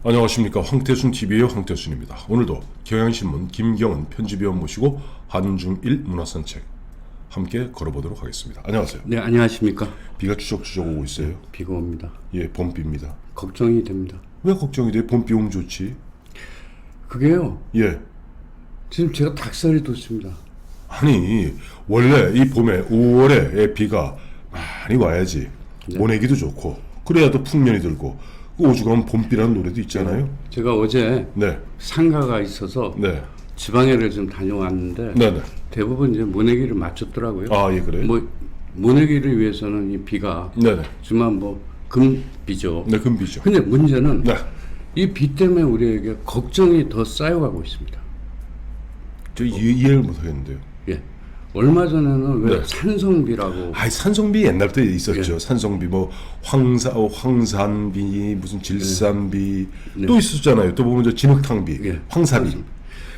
안녕하십니까. 황태순 TV의 황태순입니다. 오늘도 경향신문 김경은 편집위원 모시고 한중일 문화산책 함께 걸어보도록 하겠습니다. 안녕하세요. 네, 안녕하십니까. 비가 추적추적 오고 있어요. 비가 옵니다. 예, 봄비입니다. 걱정이 됩니다. 왜 걱정이 돼? 봄비 오면 좋지. 그게요. 예. 지금 제가 닭살이 돋습니다. 아니 원래 이 봄에 5월에 비가 많이 와야지 모내기도 좋고 그래야 또 풍년이 들고 오죽하면 봄비라는 노래도 있잖아요. 제가 어제 네. 상가가 있어서 네. 지방에를 좀 다녀왔는데 네네. 대부분 이제 모내기를 맞췄더라고요. 아, 예, 그래요? 뭐 모내기를 위해서는 이 비가 네네. 주만 뭐 금비죠. 네, 금비죠. 근데 문제는 네. 이 비 때문에 우리에게 걱정이 더 쌓여가고 있습니다. 저 이해를 못하겠는데요. 예. 얼마 전에는 왜 네. 산성비라고 아이, 산성비 옛날부터 있었죠. 산성비 뭐 황산비 무슨 질산비 또 있었잖아요. 또 보면 저 진흙탕비, 예. 황사비.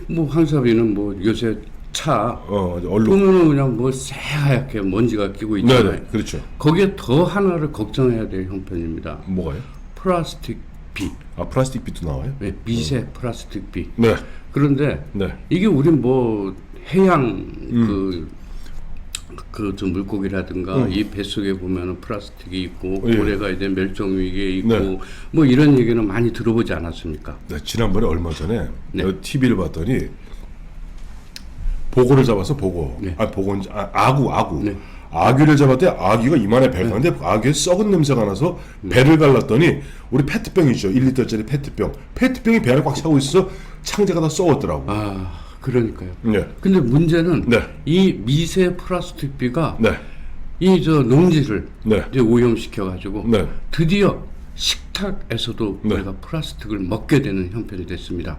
뭐 황사비는 뭐 요새 차 얼룩. 보면은 그냥 뭐 새하얗게 먼지가 끼고 있잖아요. 네네, 그렇죠. 거기에 더 하나를 걱정해야 될 형편입니다. 뭐가요? 플라스틱 비. 아, 플라스틱 비도 나와요? 네, 미세 플라스틱 비. 네. 그런데 네. 이게 우리 뭐 해양 저 물고기라든가 이 뱃속에 보면은 플라스틱이 있고 예. 고래가 이제 멸종 위기에 있고 네. 뭐 이런 얘기는 많이 들어보지 않았습니까? 네, 지난번에 얼마 전에 네. TV를 봤더니 보고를 잡아서 보고. 네. 보고인지 아구. 네. 아귀를 잡았대. 아귀가 이만해 배가. 근데 아귀에 썩은 냄새가 나서 배를 갈랐더니 우리 페트병이죠. 1리터짜리 페트병. 페트병이 배를 꽉 차고 있어 창자가 다 썩었더라고. 아, 그러니까요. 네. 근데 문제는 네. 이 미세 플라스틱 비가 네. 이 저 농지를 네. 이제 오염시켜 가지고 네. 드디어 식탁에서도 네. 우리가 플라스틱을 먹게 되는 형편이 됐습니다.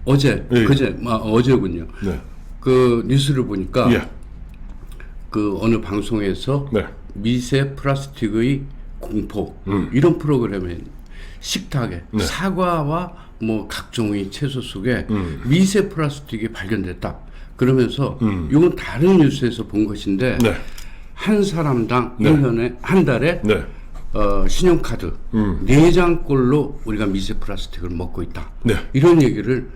어제 예. 어제군요. 네. 그 뉴스를 보니까 예. 그 어느 방송에서 네. 미세 플라스틱의 공포 이런 프로그램에 식탁에 사과와 뭐 각종의 채소 속에 미세 플라스틱이 발견됐다. 그러면서 이건 다른 뉴스에서 본 것인데 네. 한 사람당 네. 1년에 한 달에 네. 신용카드 4장꼴로 우리가 미세 플라스틱을 먹고 있다. 네. 이런 얘기를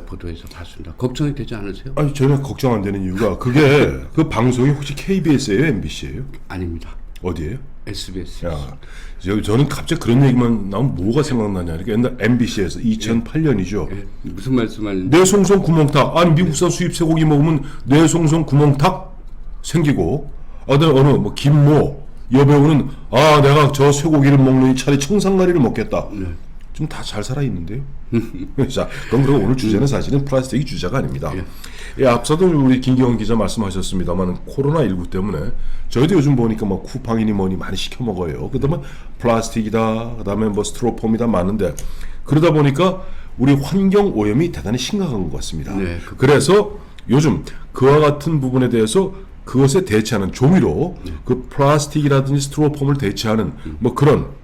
보도에서 봤습니다. 걱정이 되지 않으세요? 아니 전혀 걱정 안 되는 이유가 그게 그 방송이 혹시 KBS예요, MBC예요? 아닙니다. 어디예요? SBS. 야, 저는 갑자기 그런 얘기만 나오면 뭐가 생각나냐. 그러니까 옛날 MBC에서 2008년이죠. 예, 무슨 말씀하는지. 뇌송송 구멍탁. 아니 미국산 수입 쇠고기 먹으면 뇌송송 구멍탁 생기고. 어느 뭐 김모 여배우는 내가 저 쇠고기를 먹는 차라리 청산가리를 먹겠다. 좀 다 잘 살아 있는데요. 자, 그럼 그리고 오늘 주제는 사실은 플라스틱이 주제가 아닙니다. 예, 앞서도 우리 김경은 기자 말씀하셨습니다만 코로나19 때문에 저희도 요즘 보니까 뭐 쿠팡이니 뭐니 많이 시켜 먹어요. 그다음에 플라스틱이다, 그다음에 뭐 스티로폼이다 많은데 그러다 보니까 우리 환경 오염이 대단히 심각한 것 같습니다. 네, 그래서 요즘 그와 같은 부분에 대해서 그것에 대체하는 종이로 그 플라스틱이라든지 스티로폼을 대체하는 뭐 그런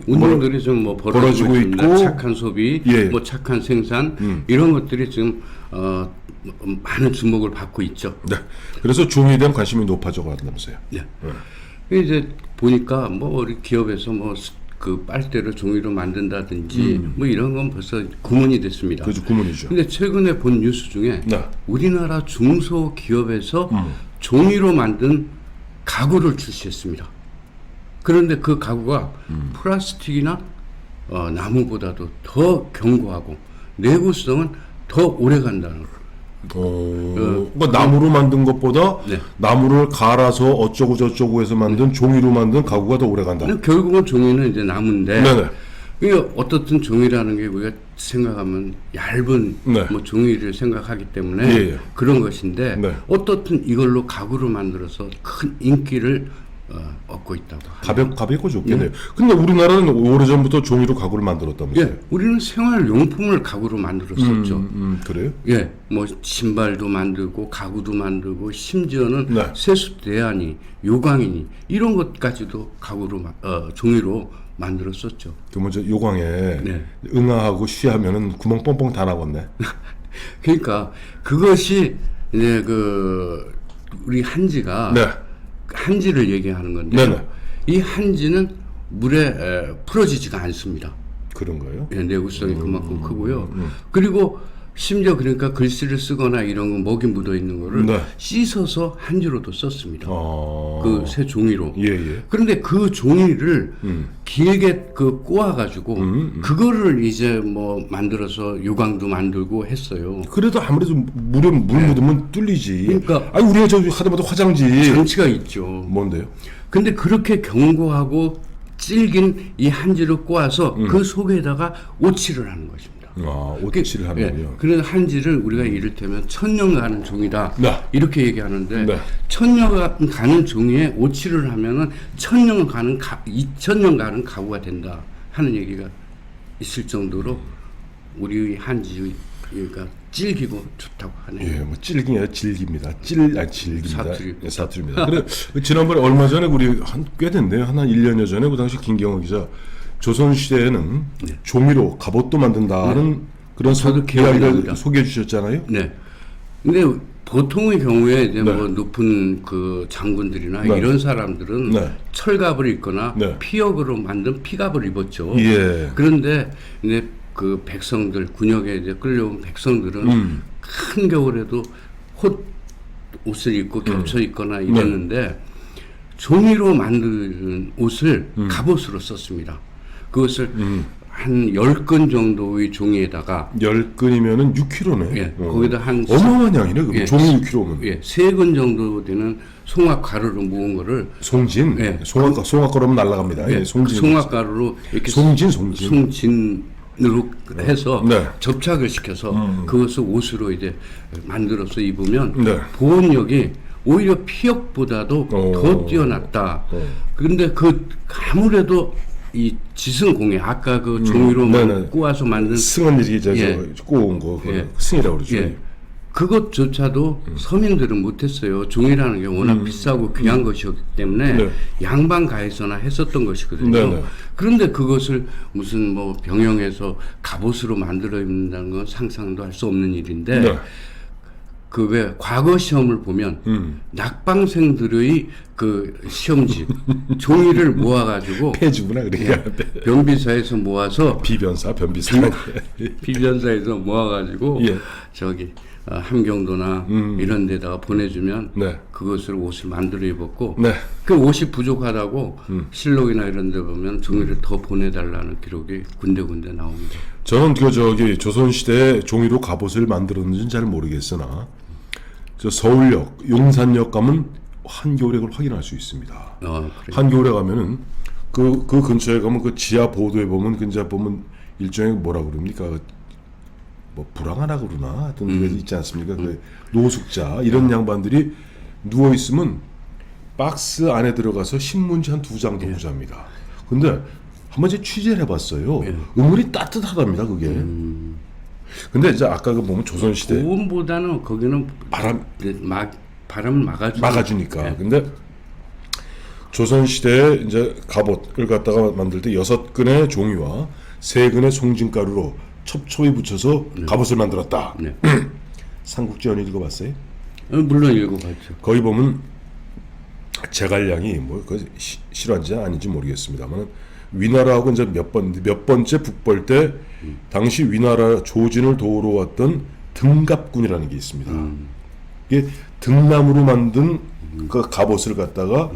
운동들이 좀 뭐 벌어지고 있습니다. 있고. 착한 소비, 예. 뭐 착한 생산 이런 것들이 지금 많은 주목을 받고 있죠. 네. 그래서 종이에 대한 관심이 높아져 간다면서요. 네. 이제 보니까 뭐 우리 기업에서 뭐 그 빨대를 종이로 만든다든지 뭐 이런 건 벌써 구문이 됐습니다. 그죠, 구문이죠. 근데 최근에 본 뉴스 중에 네. 우리나라 중소기업에서 종이로 만든 가구를 출시했습니다. 그런데 그 가구가 플라스틱이나 나무보다도 더 견고하고 내구성은 더 오래 간다는 거예요. 그러니까 나무로 만든 것보다 네. 나무를 갈아서 어쩌고 저쩌고 해서 만든 종이로 만든 가구가 더 오래 간다. 근데 결국은 종이는 이제 나무인데 네네. 이게 어떻든 종이라는 게 우리가 생각하면 얇은 네. 뭐 종이를 생각하기 때문에 예. 그런 것인데 네. 어떻든 이걸로 가구를 만들어서 큰 인기를 얻고 있다고 합니다. 가볍고 좋겠네요. 근데 우리나라는 오래전부터 종이로 가구를 만들었다면서요? 예, 우리는 생활용품을 가구로 만들었었죠. 그래요? 예, 뭐 신발도 만들고 가구도 만들고 심지어는 네. 세숫 대안이 요강이니 이런 것까지도 가구로 종이로 만들었었죠. 그 먼저 요광에 네. 응아하고 쉬하면은 구멍 뻥뻥 다 나겠네. 그러니까 그것이 이제 그 우리 한지가 네. 한지를 얘기하는 건데 네네. 이 한지는 물에 풀어지지가 않습니다. 그런 거예요? 예, 내구성이 그만큼 크고요. 그리고 심지어 그러니까 글씨를 쓰거나 이런 거 먹이 묻어 있는 거를 네. 씻어서 한지로도 썼습니다. 아. 그 새 종이로. 예, 예. 그런데 그 종이를 길게 그 꼬아가지고 그거를 이제 뭐 만들어서 요강도 만들고 했어요. 그래도 아무래도 물에 물 묻으면 뚫리지. 그러니까 아니 우리가 저 하다마다 화장지. 장치가 있죠. 뭔데요? 근데 그렇게 견고하고 질긴 이 한지를 꼬아서 그 속에다가 오칠을 하는 것입니다. 아, 오칠을 하는군요. 그런 한지를 우리가 이를테면 천년 가는 종이다. 네. 이렇게 얘기하는데 네. 천년 가는 종이에 오칠을 하면은 2000년 가는 가구가 된다 하는 얘기가 있을 정도로 우리 한지가 질기고 좋다고 하네요. 예, 뭐 찔기냐 질깁니다. 질깁니다. 사투리. 예, 사투리입니다. 그래 지난번에 얼마 전에 우리 꽤 됐네요. 한 1년여 전에 그 당시 김경호 기자 조선 시대에는 종이로 갑옷도 만든다는 그런 저도 기억이 이야기를 납니다. 소개해 주셨잖아요. 네. 근데 보통의 경우에 이제 네. 뭐 높은 그 장군들이나 네. 이런 사람들은 네. 철갑을 입거나 네. 피역으로 만든 피갑을 입었죠. 예. 그런데 이제 그 백성들 군역에 이제 끌려온 백성들은 큰 겨울에도 옷을 입고 겹쳐 입거나 이랬는데 종이로 만든 옷을 갑옷으로 썼습니다. 그것을 한 10근 정도의 종이에다가 10근이면은 6kg네. 예, 거기다 한 어마어마한 양이네. 그럼 예, 종이 6kg면. 예, 3근 정도 되는 송악 가루로 모은 거를 송진. 예. 송악 거라면 날아갑니다. 예, 송진. 송악 가루로 이렇게 송진으로 해서 네. 접착을 시켜서 그것을 옷으로 이제 만들어서 입으면 네. 보온력이 오히려 피역보다도 오. 더 뛰어났다. 그런데 그 아무래도 이 지승공예 아까 그 종이로 네네. 꼬아서 만든 승은 이렇게 예. 꼬온 거 예. 승이라고 그러죠. 예. 그것조차도 서민들은 못했어요. 종이라는 게 워낙 비싸고 귀한 것이었기 때문에 네. 양반가에서나 했었던 것이거든요. 네네. 그런데 그것을 무슨 뭐 병영해서 갑옷으로 만들어 입는다는 건 상상도 할 수 없는 일인데 네. 그 왜 과거 시험을 보면 낙방생들의 그 시험지 종이를 모아가지고 폐지구나 그러니까. 변비사에서 모아서 비변사, 변비사. 비변사에서 모아가지고 예. 저기 함경도나 이런 데다가 보내주면 네. 그것을 옷을 만들어 입었고 네. 그 옷이 부족하다고 실록이나 이런 데 보면 종이를 더 보내달라는 기록이 군데군데 나옵니다. 저는 그 저기 조선 시대에 종이로 갑옷을 만들었는지는 잘 모르겠으나 저 서울역, 용산역 가면 한겨울에 그걸 확인할 수 있습니다. 그래요. 한겨울에 가면은 그 근처에 가면 그 지하 보도에 보면 근처에 보면 일종의 뭐라 그럽니까? 뭐 불황하나 그러나 하여튼 그게 있지 않습니까? 그 노숙자 이런 양반들이 누워 있으면 박스 안에 들어가서 신문지 한 2장 더 부자입니다. 근데 한번 제가 취재를 해봤어요. 은근히 따뜻하답니다, 그게. 근데 이제 아까 그 보면 조선 시대 고온보다는 거기는 바람 바람을 막아주니까. 네. 근데 조선 시대에 이제 갑옷을 갖다가 만들 때 6근의 종이와 3근의 송진가루로 첩첩이 붙여서 갑옷을 만들었다. 네. 삼국지연 읽어봤어요? 물론 읽어봤죠. 거기 보면 제갈량이 뭐 실화인지 아닌지 모르겠습니다만 위나라하고 이제 몇 번째 북벌 때 당시 위나라 조진을 도우러 왔던 등갑군이라는 게 있습니다. 이게 등나무로 만든 그 갑옷을 갖다가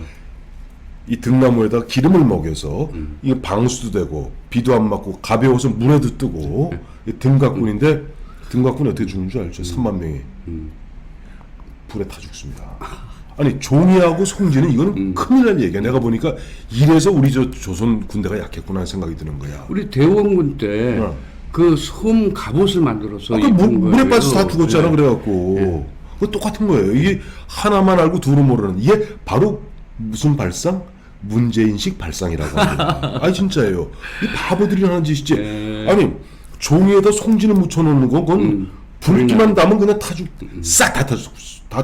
이 등나무에다 기름을 먹여서 이게 방수도 되고 비도 안 맞고 가벼워서 물에도 뜨고 이 등갑군인데 등갑군이 어떻게 죽는 줄 알죠? 3만 명이 불에 타 죽습니다. 아니 종이하고 송지는 이거는 큰일 날 얘기야. 내가 보니까 이래서 우리 저 조선 군대가 약했구나 하는 생각이 드는 거야. 우리 대원군 때 그 솜 갑옷을 만들어서 아까 입은 물에 거예요. 빠져서 다 죽었잖아. 네. 그래갖고 그거 똑같은 거예요. 이게 하나만 알고 둘은 모르는 이게 바로 무슨 발상? 문재인식 발상이라고 합니다. 아니 진짜예요. 이 바보들이 하는 짓이지. 아니 종이에다 송진을 묻혀놓는 건 그건 붉기만 담으면 그냥 싹 다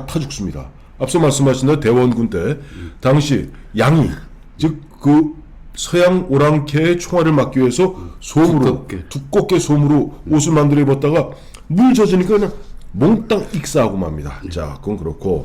타 죽습니다. 앞서 말씀하신 대로 대원군 때 당시 양이 즉 그 서양 오랑캐의 총알을 막기 위해서 솜으로 두껍게 솜으로 옷을 만들어 입었다가 물 젖으니까 그냥 몽땅 익사하고 맙니다. 자, 그건 그렇고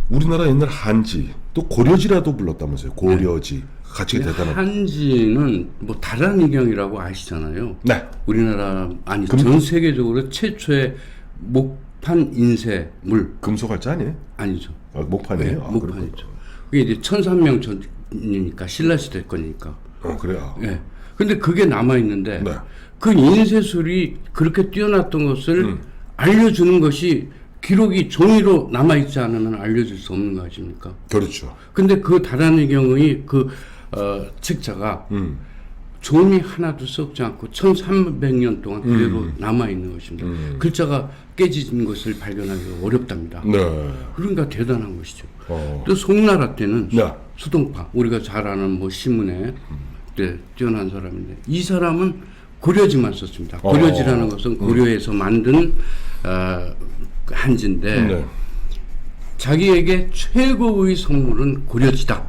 우리나라 옛날 한지 또 고려지라도 불렀다면서요. 고려지. 가치가 대단한. 한지는 뭐 다란이경이라고 아시잖아요. 네. 우리나라 아니 전 세계적으로 최초의 목판 인쇄물 금속 할자 아니에요? 아니죠. 아, 목판이에요? 네, 아, 목판이죠. 그게 이제 1300명 전이니까 신라 시대 거니까. 그래요. 예. 근데 그게 남아 있는데 네. 그 인쇄술이 그렇게 뛰어났던 것을 알려주는 것이 기록이 종이로 남아 있지 않으면 알려줄 수 없는 거 아십니까? 그렇죠. 근데 그 다란의 경우의 그 책자가 종이 하나도 썩지 않고 1300년 동안 그대로 남아 있는 것입니다. 글자가 깨진 것을 발견하기가 어렵답니다. 네. 그러니까 대단한 것이죠. 어. 또 송나라 때는 네. 수동파 우리가 잘 아는 뭐 신문에 때 뛰어난 사람인데 이 사람은 고려지만 썼습니다. 고려지라는 것은 고려에서 만든 한지인데 네. 자기에게 최고의 선물은 고려지다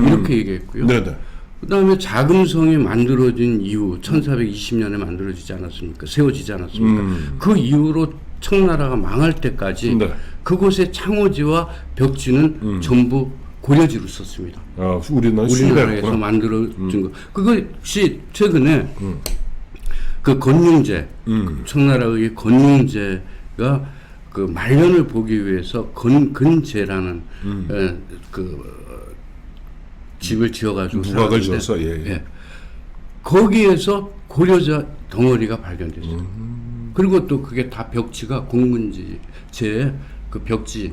이렇게 얘기했고요. 네네. 그다음에 자금성이 만들어진 이후 1420년에 만들어지지 않았습니까? 세워지지 않았습니까? 그 이후로 청나라가 망할 때까지 네. 그곳의 창호지와 벽지는 전부 고려지로 썼습니다. 아, 우리나라에서 우리나라에서 만들어진 거. 그것이 최근에 그 건융제, 청나라의 건융제가 그 말년을 보기 위해서 건근제라는 그 집을 지어가지고 누각을 살았는데, 지어서 예. 거기에서 고려자 덩어리가 발견됐어요. 그리고 또 그게 다 벽지가 공문지제 그 벽지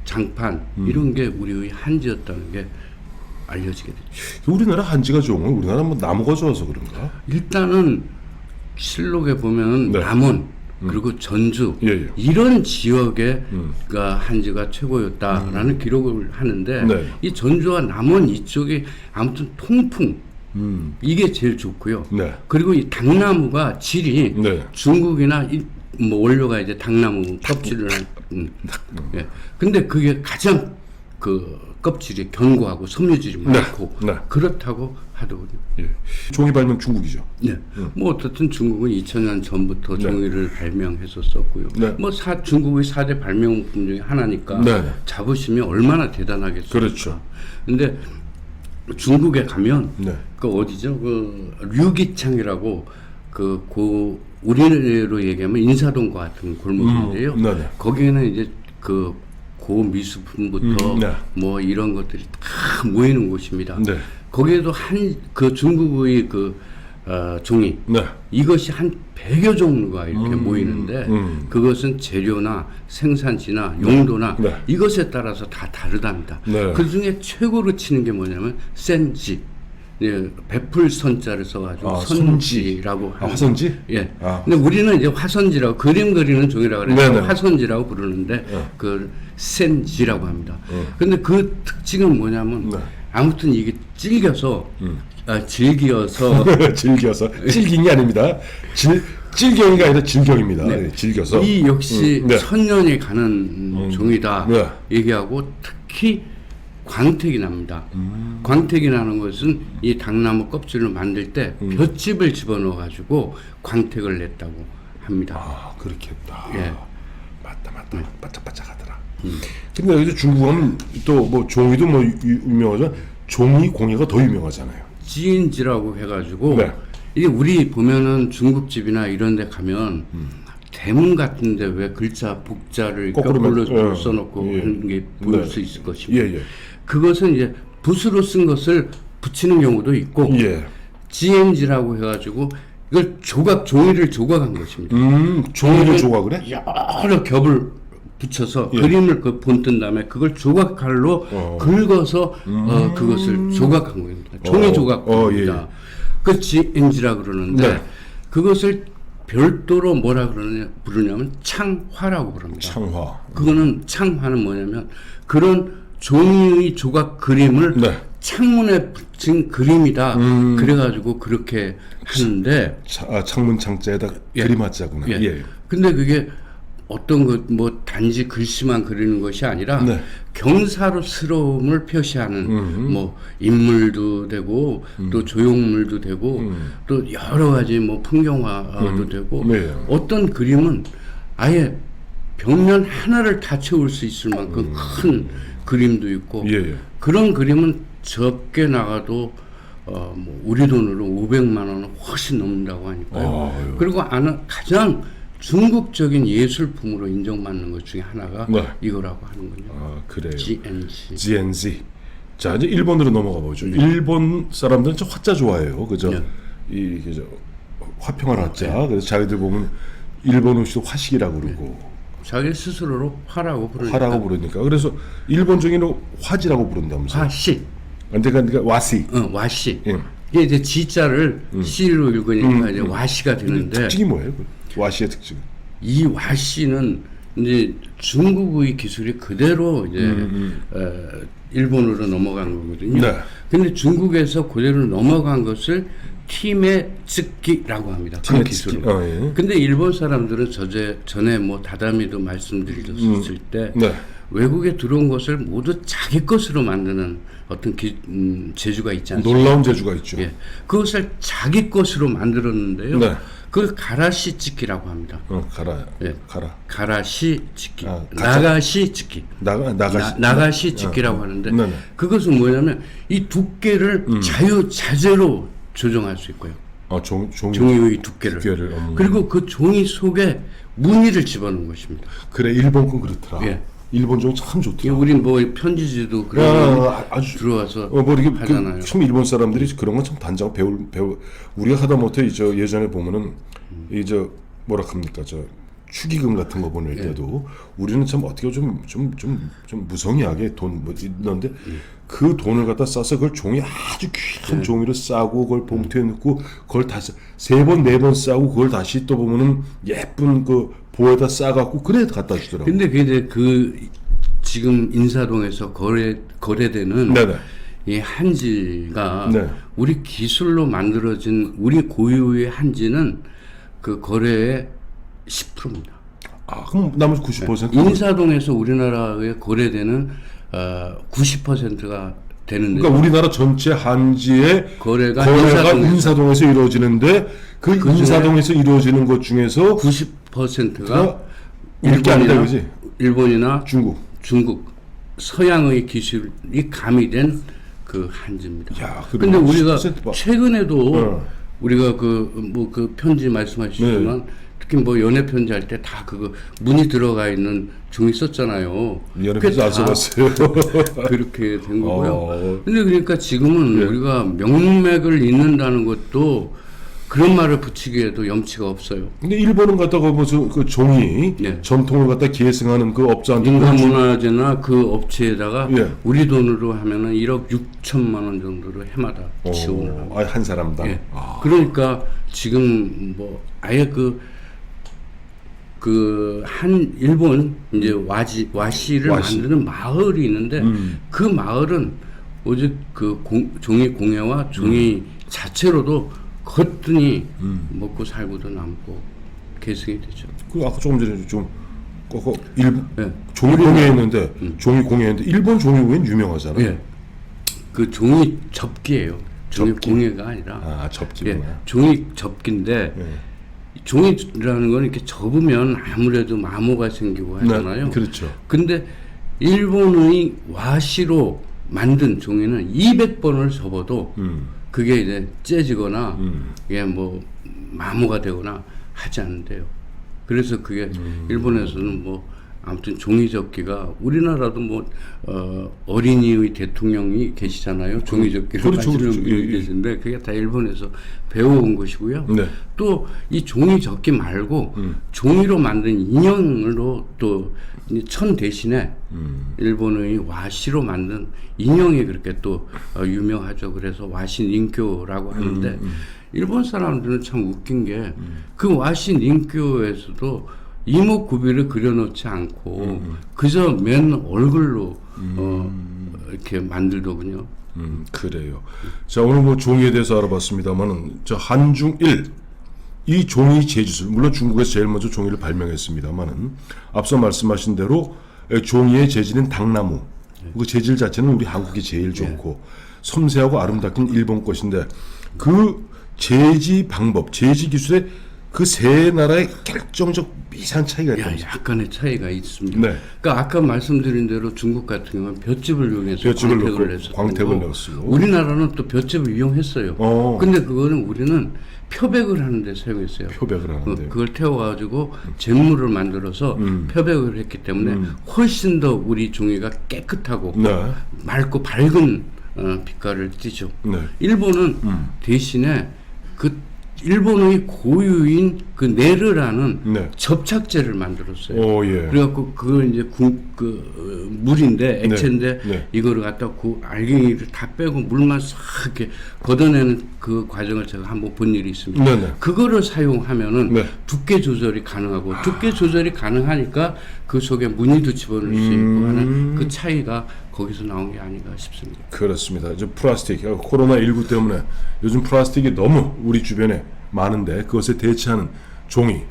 장판 이런 게 우리의 한지였다는 게 알려지게 됐죠. 우리나라 한지가 좋은 건 우리나라 뭐 나무가 좋아서 그런가? 일단은 실록에 보면 네. 남원 그리고 전주 예. 이런 지역의 한지가 최고였다라는 기록을 하는데 네. 이 전주와 남원 이쪽이 아무튼 통풍 이게 제일 좋고요. 네. 그리고 이 당나무가 질이 네. 중국이나 뭐 원료가 이제 당나무 껍질을 예. 근데 그게 가장 그 껍질이 견고하고 섬유질이 많고 네. 그렇다고 하더군요. 예. 종이 발명 중국이죠. 네. 뭐 어떻든 중국은 2000년 전부터 네. 종이를 발명했었었고요. 네. 뭐 중국의 4대 발명품 중에 하나니까 네. 자부심이 얼마나 대단하겠습니까? 그렇죠. 근데 중국에 가면 네. 그 어디죠? 그 류기창이라고 우리로 얘기하면 인사동과 같은 골목인데요. 네네. 거기에는 이제 그 고미수품부터 네. 뭐 이런 것들이 다 모이는 곳입니다. 네. 거기에도 그 중국의 종이 네. 이것이 한 100여 종류가 이렇게 모이는데 그것은 재료나 생산지나 용도나 네. 이것에 따라서 다 다르답니다. 네. 그 중에 최고로 치는 게 뭐냐면 센지, 예, 베풀 선자를 써가지고 선지라고 하는. 화선지? 예. 아. 근데 우리는 이제 화선지라고 그림 그리는 종이라고 그래서 네네. 화선지라고 부르는데 그 센지라고 합니다. 근데 그 특징은 뭐냐면 네. 아무튼 이게 질겨서 즐겨서 즐겨서 질긴 게 아닙니다. 질경이가 아니라 질경입니다. 네. 네, 즐겨서 이 역시 네. 천년이 가는 종이다 네. 얘기하고 특히 광택이 납니다. 광택이 나는 것은 이 당나무 껍질을 만들 때 볏짚을 집어넣어 가지고 광택을 냈다고 합니다. 아, 그렇겠다. 예. 맞다. 바짝바짝하더라. 근데 여기서 중국 하면 또 뭐 종이도 뭐 유명하지만 종이 공예가 더 유명하잖아요. 지인지라고 해가지고 네. 이게 우리 보면은 중국집이나 이런 데 가면 대문 같은데 왜 글자 복자를 거꾸로 써놓고 예. 하는 게 보일 네. 수 있을 것입니다. 예. 그것은 이제 붓으로 쓴 것을 붙이는 경우도 있고 예. GNG라고 해가지고 이걸 종이를 조각한 것입니다. 종이를 조각을 해? 여러 겹을 붙여서 그림을 본뜬 다음에 그걸 조각칼로 긁어서 그것을 조각한 겁니다. 종이 조각입니다. 그 GNG라 그러는데 네. 그것을 별도로 뭐라 부르냐면 창화라고 부릅니다. 창화. 그거는 창화는 뭐냐면 그런 종이의 조각 그림을 네. 창문에 붙인 그림이다. 그래가지고 그렇게 하는데 창문 창자에다 그림 하자구나. 예. 근데 그게 어떤 뭐 단지 글씨만 그리는 것이 아니라 네. 경사스러움을 표시하는 뭐 인물도 되고 또 조형물도 되고 또 여러 가지 뭐 풍경화도 되고 네. 어떤 그림은 아예 벽면 하나를 다 채울 수 있을 만큼 큰 그림도 있고 예, 예. 그런 그림은 적게 나가도 뭐 우리 돈으로 500만 원은 훨씬 넘는다고 하니까요. 아유. 그리고 가장 중국적인 예술품으로 인정받는 것 중에 하나가 네. 이거라고 하는군요. 아, 그래요. GNC. GNZ. 자, 이제 일본으로 넘어가 보죠. 일본 사람들은 저 화자 좋아해요. 그죠? 네. 저 화평한 화자. 그래서 자기들 보면 일본 음식도 화식이라고 그러고 자기 스스로로 화라고 부르니까. 화라고 부르니까. 그래서 일본 중에는 화지라고 부른다면서. 화씨. 그러니까 와시. 와씨. 예. 이게 이제 지자를 C로 읽으니까 이제 와씨가 되는데 특징이 뭐예요? 와시의 특징. 이 와씨는 이제 중국의 기술이 그대로 이제 일본으로 넘어간 거거든요. 네. 근데 중국에서 그대로 넘어간 것을 팀의 츠키라고 합니다. 그 팀의 기술을. 츠키. 예. 근데 일본 사람들은 전에 뭐 다다미도 말씀드렸을 때 네. 외국에 들어온 것을 모두 자기 것으로 만드는 어떤 재주가 있지 않습니까? 놀라운 재주가 있죠. 예. 그것을 자기 것으로 만들었는데요. 네. 그걸 가라시 츠키라고 합니다. 가라. 예. 가라. 가라시 츠키, 아, 가짜. 나가시 츠키, 나가시 츠키라고 하는데 네네. 그것은 뭐냐면 이 두께를 자유자재로 조정할 수 있고요. 종이의 두께를. 그리고 그 종이 속에 무늬를 집어넣은 것입니다. 그래, 일본 건 그렇더라. 예. 일본 종이 참 예, 좋더라. 우린 뭐 편지지도 그런 아주 들어와서 뭐 이렇게 하잖아요. 참 일본 사람들이 그런 건 참 단정 배울 우리가 하다 못해 예전에 보면은 뭐라 합니까 축의금 같은 거 보낼 때도 우리는 참 어떻게 좀 무성의하게 돈 뭐 있는데 그 돈을 갖다 싸서 그걸 종이 아주 귀한 종이로 싸고 그걸 봉투에 넣고 그걸 다시 3번 4번 싸고 그걸 다시 또 보면은 예쁜 그 보에다 싸갖고 그래 갖다 주더라고. 근데 그게 지금 인사동에서 거래되는 네네. 이 한지가 네. 우리 기술로 만들어진 우리 고유의 한지는 그 거래의 10%입니다. 아, 그럼 나머지 90%? 인사동에서 우리나라에 거래되는 90%가 되는데 그러니까 우리나라 전체 한지의 거래가 인사동에서 이루어지는데 그 인사동에서 이루어지는 것 중에서 90%가 이렇게 안 돼, 그지? 일본이나 중국 서양의 기술이 가미된 그 한지입니다. 야, 근데 우리가 10% 봐. 최근에도 우리가 그 편지 말씀하시지만 네. 특히 뭐 연애 편지 할 때 다 그거 문이 들어가 있는 종이 썼잖아요. 연애 편지 안 써봤어요. 그렇게 된 거고요. 근데 그러니까 지금은 우리가 명맥을 잇는다는 것도 그런 말을 붙이기에도 염치가 없어요. 근데 일본은 갖다가 무슨 그 종이 네. 전통을 갖다 계승하는 그 업자한테 인간문화재나 그 업체에다가 예. 우리 돈으로 하면은 1억 6천만 원 정도로 해마다 지원을 합니다. 한 사람당. 예. 그러니까 지금 뭐 아예 한 일본 이제 와시를 만드는 마을이 있는데 그 마을은 오직 그 종이 공예와 종이 자체로도 거뜬히 먹고 살고도 남고 계승이 되죠. 그 아까 조금 전에 네. 종이 공예했는데 종이 공예했는데 일본 종이 공예는 유명하잖아요. 예. 그 종이 접기예요. 종이 접기. 공예가 아니라. 접기구나. 예. 종이 접기인데 종이라는 건 이렇게 접으면 아무래도 마모가 생기고 하잖아요. 네, 그렇죠. 근데 일본의 와시로 만든 종이는 200번을 접어도 그게 이제 째지거나 이게 뭐 마모가 되거나 하지 않는데요. 그래서 그게 일본에서는 뭐 아무튼 종이 접기가 우리나라도 뭐 어린이의 대통령이 계시잖아요. 종이 접기를 그렇죠, 하시는 그렇죠. 분이 계신데 그게 다 일본에서 배워온 것이고요. 네. 또 이 종이 접기 말고 종이로 만든 인형으로 또 천 대신에 일본의 와시로 만든 인형이 그렇게 또 유명하죠. 그래서 와시 닌교라고 하는데 일본 사람들은 참 웃긴 게 그 와시 닌교에서도 이목구비를 그려놓지 않고 그저 맨 얼굴로 이렇게 만들더군요. 그래요. 자, 오늘 뭐 종이에 대해서 알아봤습니다만은 저 한중일 이 종이 제주술 물론 중국에서 제일 먼저 종이를 발명했습니다만은 앞서 말씀하신 대로 종이의 재질은 당나무. 그 재질 자체는 우리 한국이 제일 좋고 섬세하고 아름답긴 일본 것인데 그 제지 방법, 제지 기술의 그 세 나라의 결정적 미세한 차이가 야, 있다면서. 약간의 차이가 있습니다. 네. 그러니까 아까 말씀드린 대로 중국 같은 경우는 볏짚을 이용해서 볏짚을 광택을 넣고 했었고 광택을 넣었어요. 우리나라는 또 볏짚을 이용했어요. 어. 근데 그거는 우리는 표백을 하는데 사용했어요. 표백을 하는데. 그걸 태워가지고 잿물을 만들어서 표백을 했기 때문에 훨씬 더 우리 종이가 깨끗하고 네. 맑고 밝은 빛깔을 띠죠. 네. 일본은 대신에 그 일본의 고유인 그 네르라는 네. 접착제를 만들었어요. 오, 예. 그래갖고 그걸 이제 물인데 액체인데 네. 네. 이거를 갖다 그 알갱이를 다 빼고 물만 싹 이렇게 걷어내는 그 과정을 제가 한번 본 일이 있습니다. 네네. 그거를 사용하면은 네. 두께 조절이 가능하고 두께 조절이 가능하니까 그 속에 무늬도 집어넣을 수 있고 하는 그 차이가 거기서 나온 게 아닌가 싶습니다. 그렇습니다. 이제 플라스틱, 코로나19 때문에 요즘 플라스틱이 너무 우리 주변에 많은데 그것에 대체하는 종이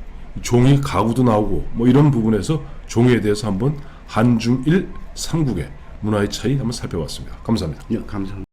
가구도 나오고 뭐 이런 부분에서 종이에 대해서 한번 한중일 삼국의 문화의 차이 한번 살펴봤습니다. 감사합니다. 네, 감사합니다.